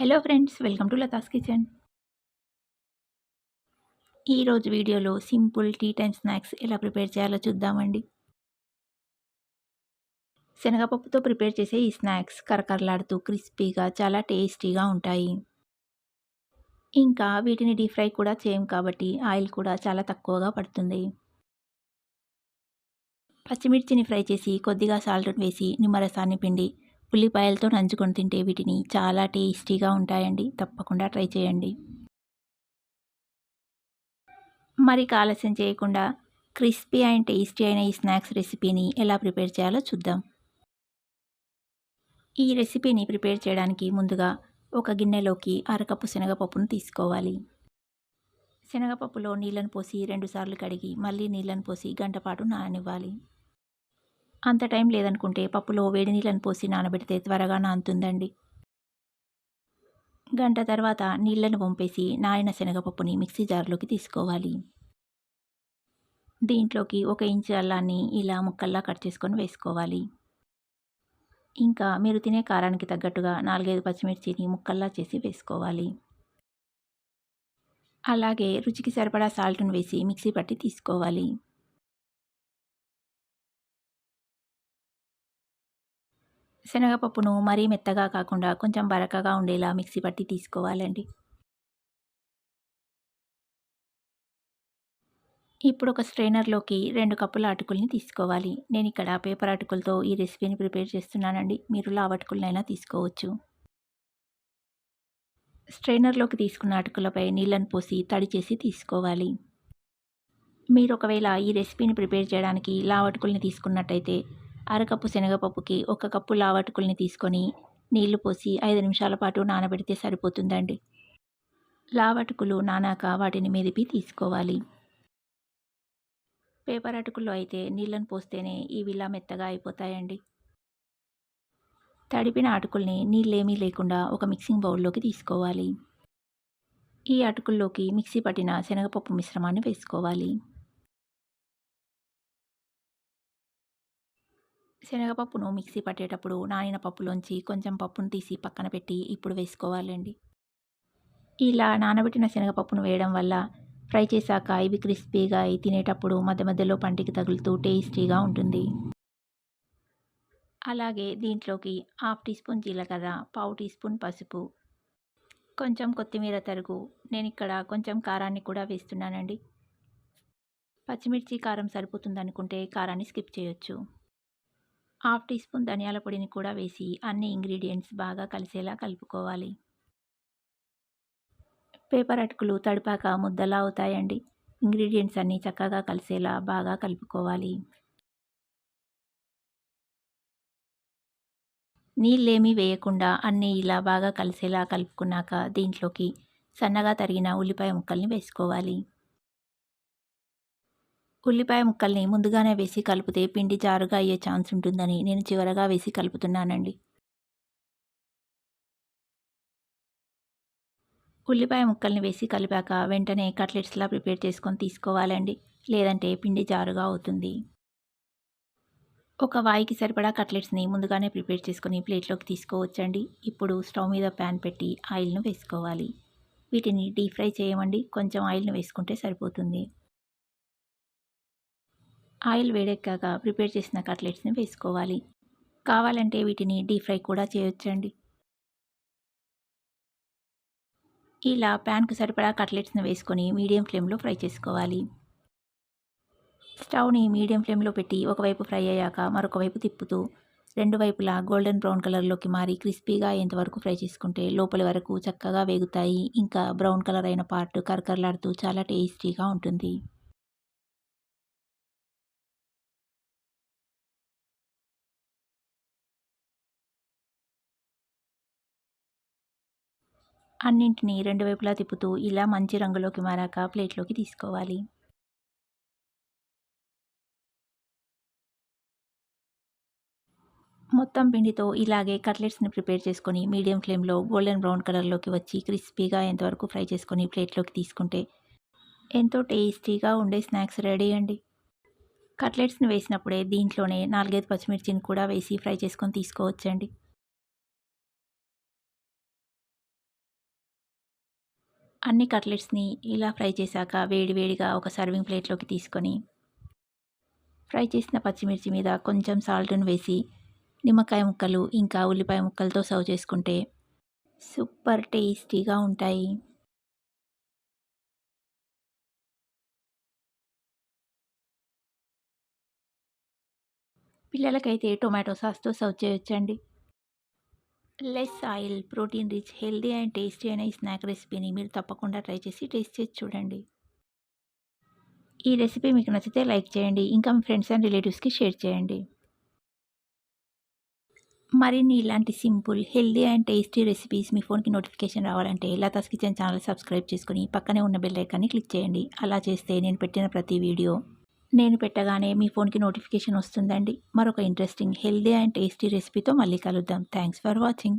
Hello friends, welcome to Latha's kitchen. ఈరోజు వీడియోలో simple tea time snacks ఎలా ప్రిపేర్ చేయాలో చూద్దామండి. శనగపప్పుతో ప్రిపేర్ చేసే ఈ స్నాక్స్ కరకరలాడుతూ క్రిస్పీగా చాలా టేస్టీగా ఉంటాయి. ఇంకా వీటిని డీప్ ఫ్రై కూడా చేయం కాబట్టి ఆయిల్ కూడా చాలా తక్కువగా పడుతుంది. పచ్చిమిర్చిని ఫ్రై చేసి కొద్దిగా సాల్ట్ వేసి నిమ్మరసాన్ని పిండి ఉల్లిపాయలతో నంచుకొని తింటే వీటిని చాలా టేస్టీగా ఉంటాయండి. తప్పకుండా ట్రై చేయండి. మరి ఆలస్యం చేయకుండా క్రిస్పీ అండ్ టేస్టీ అయిన ఈ స్నాక్స్ రెసిపీని ఎలా ప్రిపేర్ చేయాలో చూద్దాం. ఈ రెసిపీని ప్రిపేర్ చేయడానికి ముందుగా ఒక గిన్నెలోకి అరకప్పు శనగపప్పును తీసుకోవాలి. శనగపప్పులో నీళ్ళను పోసి 2 సార్లు కడిగి మళ్ళీ నీళ్ళను పోసి గంట పాటు నాననివ్వాలి. అంత టైం లేదనుకుంటే పప్పులో వేడి నీళ్ళను పోసి నానబెడితే త్వరగా నానుతుందండి. గంట తర్వాత నీళ్ళను వంపేసి నానిన శనగపప్పుని మిక్సీ జార్లోకి తీసుకోవాలి. దీంట్లోకి 1 ఇంచు అల్లాన్ని ఇలా ముక్కల్లా కట్ చేసుకొని వేసుకోవాలి. ఇంకా మీరు తినే కారానికి తగ్గట్టుగా 4-5 పచ్చిమిర్చిని ముక్కల్లా చేసి వేసుకోవాలి. అలాగే రుచికి సరిపడా సాల్ట్ను వేసి మిక్సీ పట్టి తీసుకోవాలి. శనగపప్పును మరీ మెత్తగా కాకుండా కొంచెం బరకగా ఉండేలా మిక్సీ పట్టి తీసుకోవాలండి. ఇప్పుడు ఒక స్ట్రైనర్లోకి 2 కప్పుల అటుకుల్ని తీసుకోవాలి. నేను ఇక్కడ పేపర్ అటుకులతో ఈ రెసిపీని ప్రిపేర్ చేస్తున్నానండి. మీరు లావు అటుకులనైనా తీసుకోవచ్చు. స్ట్రైనర్లోకి తీసుకున్న అటుకులపై నీళ్ళను పోసి తడి చేసి తీసుకోవాలి. మీరు ఒకవేళ ఈ రెసిపీని ప్రిపేర్ చేయడానికి లావు అటుకుల్ని తీసుకున్నట్టయితే అరకప్పు శనగపప్పుకి 1 కప్పు లావు అటుకుల్ని తీసుకొని నీళ్లు పోసి 5 నిమిషాల పాటు నానబెడితే సరిపోతుందండి. లావు అటుకులు నానాక వాటిని మెదిపి తీసుకోవాలి. పేపర్ అటుకుల్లో అయితే నీళ్ళను పోస్తేనే ఇవి ఇలా మెత్తగా అయిపోతాయండి. తడిపిన అటుకుల్ని నీళ్ళేమీ లేకుండా ఒక మిక్సింగ్ బౌల్లోకి తీసుకోవాలి. ఈ అటుకుల్లోకి మిక్సీ పట్టిన శనగపప్పు మిశ్రమాన్ని వేసుకోవాలి. శనగపప్పును మిక్సీ పట్టేటప్పుడు నానిన పప్పులోంచి కొంచెం పప్పును తీసి పక్కన పెట్టి ఇప్పుడు వేసుకోవాలండి. ఇలా నానబెట్టిన శనగపప్పును వేయడం వల్ల ఫ్రై చేశాక ఇవి క్రిస్పీగా అయి తినేటప్పుడు మధ్య మధ్యలో పంటికి తగులుతూ టేస్టీగా ఉంటుంది. అలాగే దీంట్లోకి 1/2 టీ స్పూన్ జీలకర్ర, 1/4 టీ స్పూన్ పసుపు, కొంచెం కొత్తిమీర తరుగు, నేను ఇక్కడ కొంచెం కారాన్ని కూడా వేస్తున్నానండి. పచ్చిమిర్చి కారం సరిపోతుందనుకుంటే కారాన్ని స్కిప్ చేయొచ్చు. 1/2 టీ స్పూన్ ధనియాల పొడిని కూడా వేసి అన్ని ఇంగ్రీడియంట్స్ బాగా కలిసేలా కలుపుకోవాలి. పేపర్ అటుకులు తడిపాక ముద్దలా అవుతాయండి. ఇంగ్రీడియంట్స్ అన్నీ చక్కగా కలిసేలా బాగా కలుపుకోవాలి. నీళ్ళేమీ వేయకుండా అన్నీ ఇలా బాగా కలిసేలా కలుపుకున్నాక దీంట్లోకి సన్నగా తరిగిన ఉల్లిపాయ ముక్కల్ని వేసుకోవాలి. ఉల్లిపాయ ముక్కల్ని ముందుగానే వేసి కలిపితే పిండి జారుగా అయ్యే ఛాన్స్ ఉంటుందని నేను చివరగా వేసి కలుపుతున్నానండి. ఉల్లిపాయ ముక్కల్ని వేసి కలిపాక వెంటనే కట్లెట్స్లా ప్రిపేర్ చేసుకొని తీసుకోవాలండి. లేదంటే పిండి జారుగా అవుతుంది. ఒక వాయికి సరిపడా కట్లెట్స్ని ముందుగానే ప్రిపేర్ చేసుకొని ప్లేట్లోకి తీసుకోవచ్చండి. ఇప్పుడు స్టవ్ మీద ప్యాన్ పెట్టి ఆయిల్ను వేసుకోవాలి. వీటిని డీప్ ఫ్రై చేయమండి. కొంచెం ఆయిల్ను వేసుకుంటే సరిపోతుంది. ఆయిల్ వేడెక్కాక ప్రిపేర్ చేసిన కట్లెట్స్ని వేసుకోవాలి. కావాలంటే వీటిని డీప్ ఫ్రై కూడా చేయొచ్చండి. ఇలా ప్యాన్కు సరిపడా కట్లెట్స్ని వేసుకొని మీడియం ఫ్లేమ్లో ఫ్రై చేసుకోవాలి. స్టవ్ని మీడియం ఫ్లేమ్లో పెట్టి ఒకవైపు ఫ్రై అయ్యాక మరొక వైపు తిప్పుతూ 2 వైపులా గోల్డెన్ బ్రౌన్ కలర్లోకి మారి క్రిస్పీగా అయ్యేంతవరకు ఫ్రై చేసుకుంటే లోపలి వరకు చక్కగా వేగుతాయి. ఇంకా బ్రౌన్ కలర్ అయిన పార్ట్ కరకరలాడుతూ చాలా టేస్టీగా ఉంటుంది. అన్నింటినీ 2 వైపులా తిప్పుతూ ఇలా మంచి రంగులోకి మారాక ప్లేట్లోకి తీసుకోవాలి. మొత్తం పిండితో ఇలాగే కట్లెట్స్ని ప్రిపేర్ చేసుకొని మీడియం ఫ్లేమ్లో గోల్డెన్ బ్రౌన్ కలర్లోకి వచ్చి క్రిస్పీగా ఎంతవరకు ఫ్రై చేసుకొని ప్లేట్లోకి తీసుకుంటే ఎంతో టేస్టీగా ఉండే స్నాక్స్ రెడీ అండి. కట్లెట్స్ని వేసినప్పుడే దీంట్లోనే 4-5 పచ్చిమిర్చిని కూడా వేసి ఫ్రై చేసుకొని తీసుకోవచ్చండి. అన్ని కట్లెట్స్ని ఇలా ఫ్రై చేశాక వేడివేడిగా ఒక సర్వింగ్ ప్లేట్లోకి తీసుకొని ఫ్రై చేసిన పచ్చిమిర్చి మీద కొంచెం సాల్ట్ను వేసి నిమ్మకాయ ముక్కలు ఇంకా ఉల్లిపాయ ముక్కలతో సర్వ్ చేసుకుంటే సూపర్ టేస్టీగా ఉంటాయి. పిల్లలకైతే టొమాటో సాస్‌తో సర్వ్ చేయొచ్చండి. Less oil, protein rich, healthy and tasty అయిన ఈ స్నాక్ రెసిపీని మీరు తప్పకుండా ట్రై చేసి టేస్ట్ చేసి చూడండి. ఈ రెసిపీ మీకు నచ్చితే లైక్ చేయండి. ఇంకా మీ ఫ్రెండ్స్ అండ్ రిలేటివ్స్‌కి షేర్ చేయండి. మరిన్ని ఇలాంటి simple, healthy and tasty recipes మీ ఫోన్‌కి నోటిఫికేషన్ రావాలంటే లతాస్ కిచెన్ ఛానల్ సబ్స్క్రైబ్ చేసుకొని పక్కనే ఉన్న బెల్ ఐకాన్‌ని క్లిక్ చేయండి. అలా చేస్తే నేను పెట్టిన ప్రతి వీడియో నేను పెట్టగానే మీ ఫోన్‌కి నోటిఫికేషన్ వస్తుందండి. మరొక ఇంట్రెస్టింగ్, హెల్తీ అండ్ టేస్టీ రెసిపీతో మళ్ళీ కలుద్దాం. Thanks for watching.